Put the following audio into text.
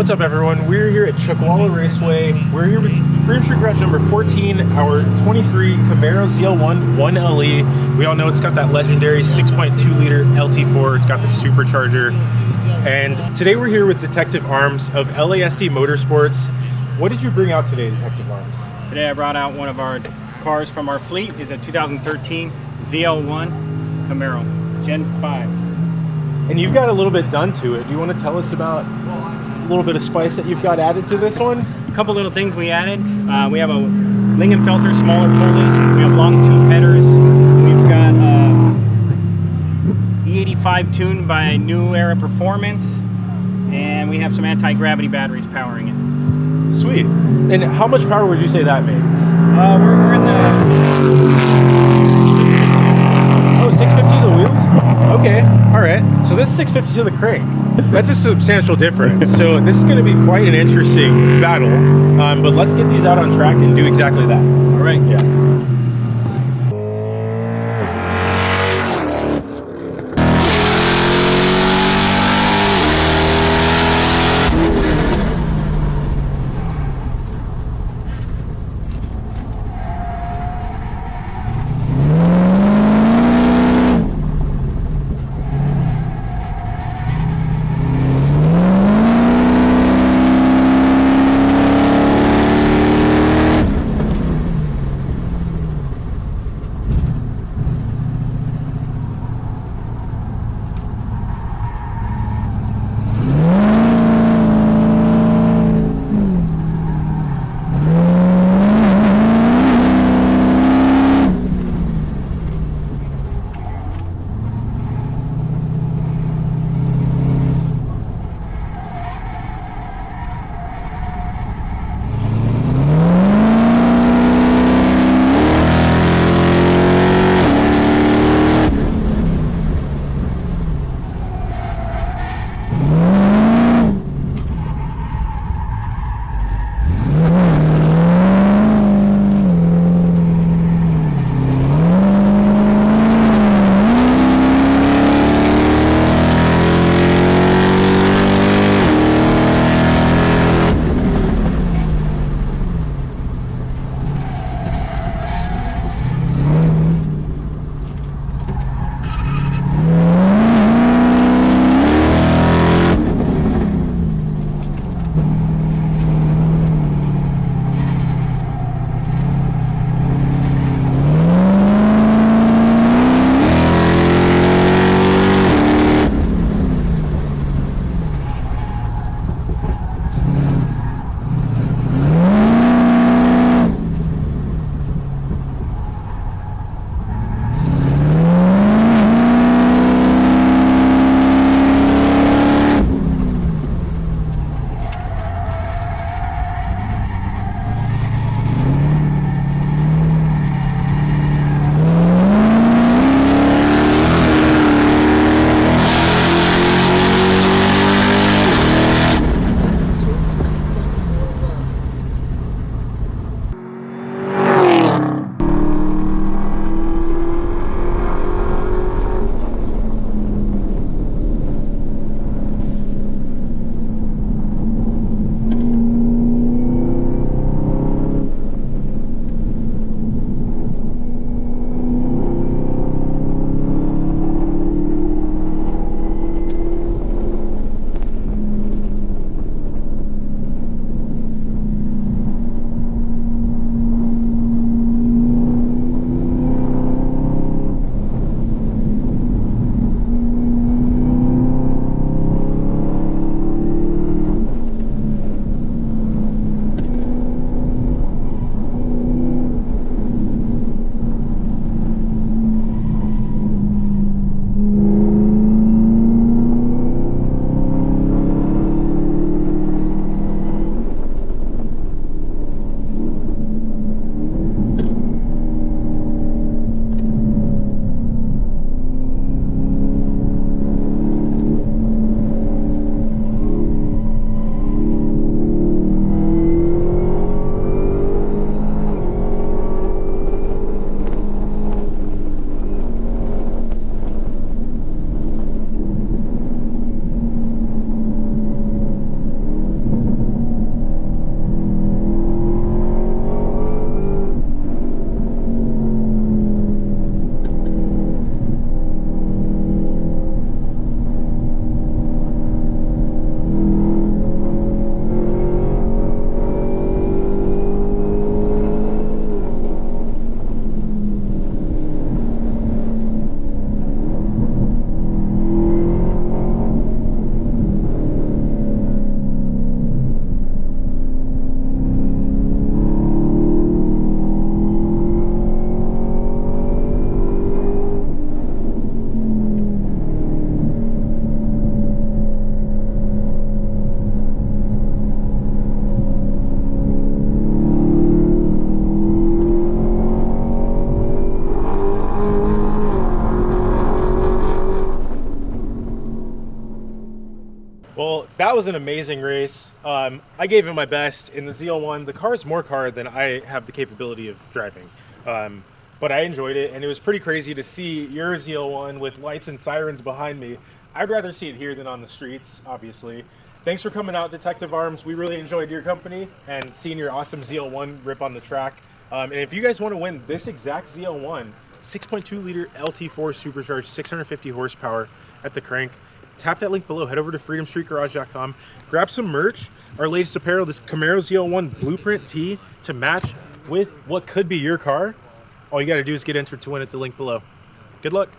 What's up, everyone? We're here at Chuckwalla Raceway. We're here with Freedom Street Garage number 14, our 23 Camaro ZL1 1LE. We all know it's got that legendary 6.2 liter LT4. It's got the supercharger. And today we're here with Detective Arms of LASD Motorsports. What did you bring out today, Detective Arms? Today I brought out one of our cars from our fleet. It's a 2013 ZL1 Camaro Gen 5. And you've got a little bit done to it. Do you want to tell us about a little bit of spice that you've got added to this one? A couple little things we added. We have a Lingenfelter smaller pulley. We have long tube headers. We've got E85 tuned by New Era Performance. And we have some anti-gravity batteries powering it. Sweet. And how much power would you say that makes? We're in the... 650 to the wheels? Okay, all right. So this is 650 to the crank. That's a substantial difference. So this is going to be quite an interesting battle. But let's get these out on track and do exactly that. All right. Yeah. that was an amazing race. I gave it my best in the ZL1. The car is more car than I have the capability of driving. But I enjoyed it, and it was pretty crazy to see your ZL1 with lights and sirens behind me. I'd rather see it here than on the streets, obviously. Thanks for coming out, Detective Arms. We really enjoyed your company and seeing your awesome ZL1 rip on the track. And if you guys want to win this exact ZL1, 6.2 liter LT4 supercharged, 650 horsepower at the crank, tap that link below. Head over to freedomstreetgarage.com. Grab some merch. Our latest apparel, this Camaro ZL1 blueprint tee to match with what could be your car. All you got to do is get entered to win at the link below. Good luck.